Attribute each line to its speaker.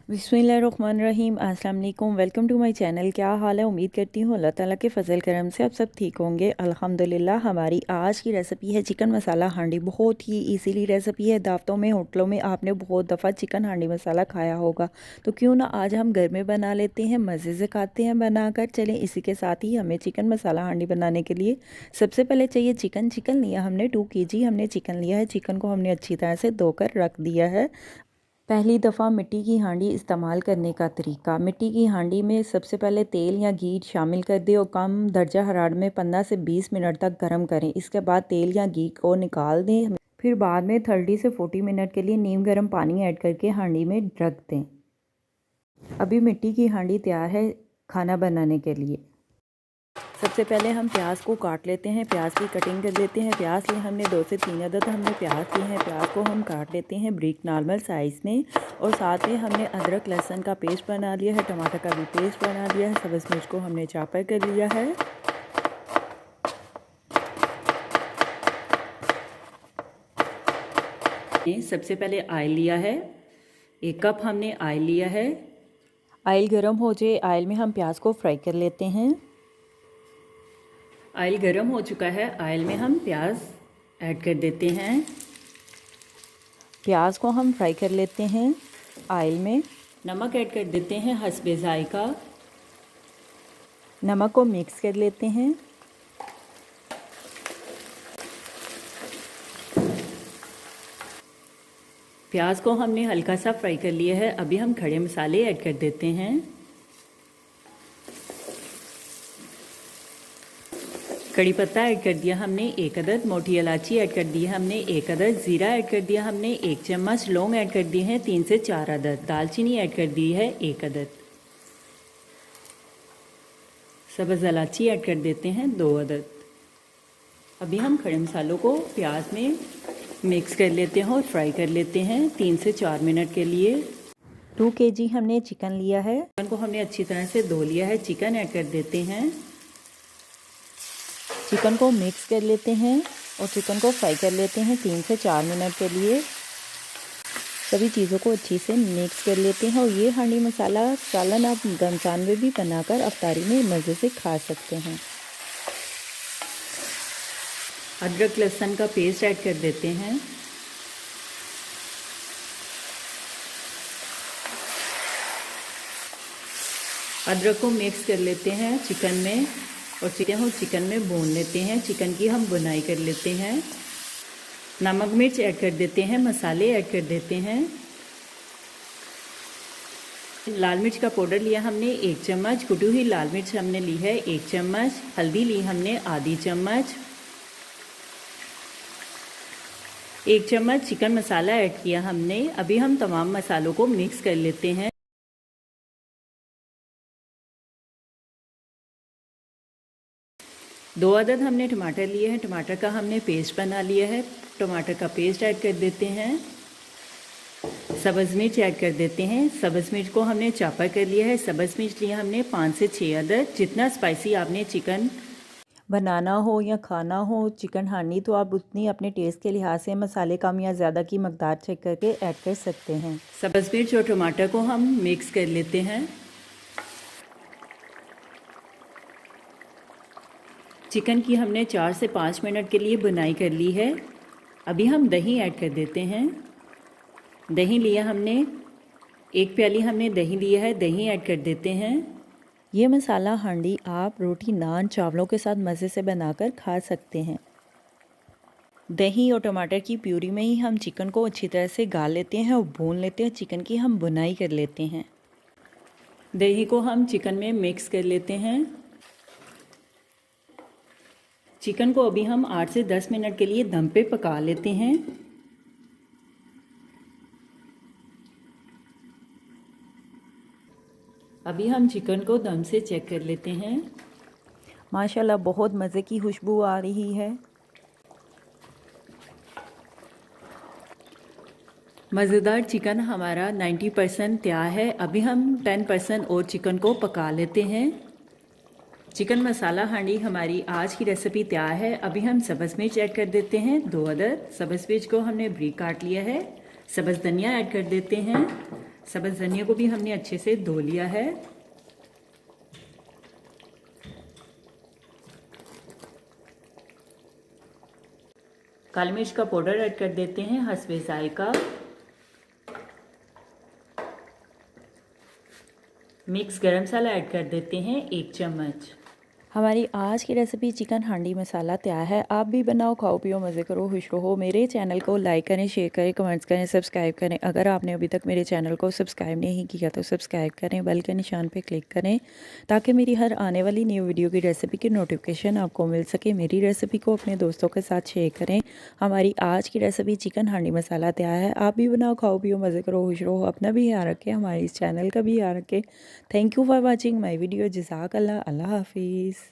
Speaker 1: बिस्मिल्लाहिर्रहमानिर्रहीम। अस्सलाम वालेकुम। Welcome to my channel. क्या हाल है? उम्मीद करती हूँ अल्लाह ताला के फ़ज़ल करम से आप सब ठीक होंगे। अल्हम्दुलिल्लाह। हमारी आज की रेसिपी है चिकन मसाला हांडी। बहुत ही इजीली रेसिपी है। दावतों में, होटलों में आपने बहुत दफ़ा चिकन हांडी मसाला खाया होगा, तो क्यों ना आज हम घर में बना लेते हैं, मज़े से खाते हैं बनाकर। चलें, इसी के साथ ही हमें चिकन मसाला हांडी बनाने के लिए सबसे पहले चाहिए चिकन। चिकन लिया हमने 2 kg हमने चिकन लिया है। चिकन को हमने अच्छी तरह से धोकर रख दिया है। पहली दफ़ा मिट्टी की हांडी इस्तेमाल करने का तरीका। मिट्टी की हांडी में सबसे पहले तेल या घी शामिल कर दें और कम दर्जा हरारत में 15 से 20 मिनट तक गर्म करें। इसके बाद तेल या घी को निकाल दें। फिर बाद में 30 से 40 मिनट के लिए नीम गर्म पानी ऐड करके हांडी में रख दें। अभी मिट्टी की हांडी तैयार है खाना बनाने के लिए। सबसे पहले हम प्याज को काट लेते हैं। प्याज की कटिंग कर लेते हैं। प्याज लिए हमने 2 से 3 अदद हमने प्याज लिए हैं। प्याज को हम काट लेते हैं ब्रिक नॉर्मल साइज़ में। और साथ में हमने अदरक लहसुन का पेस्ट बना लिया है, टमाटर का भी पेस्ट बना लिया है, सब्ज़ मिर्च को हमने चॉपर कर लिया है। सबसे पहले ऑयल लिया है, 1 कप हमने ऑयल लिया है। ऑयल गर्म हो जाए, ऑयल में हम प्याज को फ्राई कर लेते हैं। ऑयल गर्म हो चुका है, ऑयल में हम प्याज ऐड कर देते हैं। प्याज को हम फ्राई कर लेते हैं ऑयल में। नमक ऐड कर देते हैं हस्बे ज़ायका। नमक को मिक्स कर लेते हैं। प्याज को हमने हल्का सा फ्राई कर लिया है। अभी हम खड़े मसाले ऐड कर देते हैं। कड़ी पत्ता ऐड कर दिया हमने 1 अदद, मोटी इलायची ऐड कर दी है हमने 1 अदद, ज़ीरा ऐड कर दिया हमने 1 चम्मच, लौंग ऐड कर दी है 3 से 4 अदद, दालचीनी ऐड कर दी है 1 अदद, सब्ज़ इलायची ऐड कर देते हैं 2 अदद। अभी हम खड़े मसालों को प्याज में मिक्स कर लेते हैं और फ्राई कर लेते हैं 3 से 4 मिनट के लिए। 2 kg हमने चिकन लिया है। चिकन को हमने अच्छी तरह से धो लिया है। चिकन ऐड कर देते हैं। चिकन को मिक्स कर लेते हैं और चिकन को फ्राई कर लेते हैं 3 से 4 मिनट के लिए। सभी चीज़ों को अच्छी से मिक्स कर लेते हैं। और ये हांडी मसाला सालन आप रमज़ान में भी बनाकर अफ्तारी में मज़े से खा सकते हैं। अदरक लहसुन का पेस्ट ऐड कर देते हैं। अदरक को मिक्स कर लेते हैं चिकन में और चिकन में भून लेते हैं। चिकन की हम बुनाई कर लेते हैं। नमक मिर्च ऐड कर देते हैं। मसाले ऐड कर देते हैं। लाल मिर्च का पाउडर लिया हमने 1 चम्मच, कुटी हुई लाल मिर्च हमने ली है 1 चम्मच, हल्दी ली हमने आधी चम्मच, 1 चम्मच चिकन मसाला ऐड किया हमने। अभी हम तमाम मसालों को मिक्स कर लेते हैं। 2 अदद हमने टमाटर लिए हैं। टमाटर का हमने पेस्ट बना लिया है। टमाटर का पेस्ट ऐड कर देते हैं। सब्ज़ मिर्च ऐड कर देते हैं। सब्ज़ मिर्च को हमने चॉपर कर लिया है। सब्ज़ मिर्च लिया हमने 5 से 6 अदद। जितना स्पाइसी आपने चिकन बनाना हो या खाना हो चिकन हांडी, तो आप उतनी अपने टेस्ट के लिहाज से मसाले कम या ज़्यादा की मकदार चेक करके ऐड कर सकते हैं। सब्ज़ मिर्च और टमाटर को हम मिक्स कर लेते हैं। चिकन की हमने 4 से 5 मिनट के लिए बुनाई कर ली है। अभी हम दही ऐड कर देते हैं। दही लिया हमने 1 प्याली हमने दही लिया है। दही ऐड कर देते हैं। ये मसाला हांडी आप रोटी, नान, चावलों के साथ मज़े से बनाकर खा सकते हैं। दही और टमाटर की प्यूरी में ही हम चिकन को अच्छी तरह से गाल लेते हैं और भून लेते हैं। चिकन की हम बुनाई कर लेते हैं। दही को हम चिकन में मिक्स कर लेते हैं। चिकन को अभी हम 8 से 10 मिनट के लिए दम पे पका लेते हैं। अभी हम चिकन को दम से चेक कर लेते हैं। माशाल्लाह बहुत मज़े की खुशबू आ रही है। मज़ेदार चिकन हमारा 90% तैयार है। अभी हम 10% और चिकन को पका लेते हैं। चिकन मसाला हांडी हमारी आज की रेसिपी तैयार है। अभी हम सब्ज़ मिर्च ऐड कर देते हैं 2 अदद। सब्ज़ मिर्च को हमने ब्रीक काट लिया है। सब्ज़ धनिया ऐड कर देते हैं। सब्ज़ धनिया को भी हमने अच्छे से धो लिया है। काली मिर्च का पाउडर ऐड कर देते हैं हस्बे जायका। मिक्स गरम मसाला ऐड कर देते हैं 1 चम्मच। हमारी आज की रेसिपी चिकन हांडी मसाला तैयार है। आप भी बनाओ, खाओ, पियो, मज़े करो, खुश रहो। मेरे चैनल को लाइक करें, शेयर करें, कमेंट्स करें, सब्सक्राइब करें। अगर आपने अभी तक मेरे चैनल को सब्सक्राइब नहीं किया तो सब्सक्राइब करें, बेल के निशान पे क्लिक करें ताकि मेरी हर आने वाली न्यू वीडियो की रेसिपी की नोटिफिकेशन आपको मिल सके। मेरी रेसिपी को अपने दोस्तों के साथ शेयर करें। हमारी आज की रेसिपी चिकन हांडी मसाला तैयार है। आप भी बनाओ, खाओ, पियो, मज़े करो, खुश रहो। अपना भी ख्याल रखें, हमारे इस चैनल का भी ख्याल रखें। Thank you for watching my video. जज़ाकल्लाह। अल्लाह हाफिज़।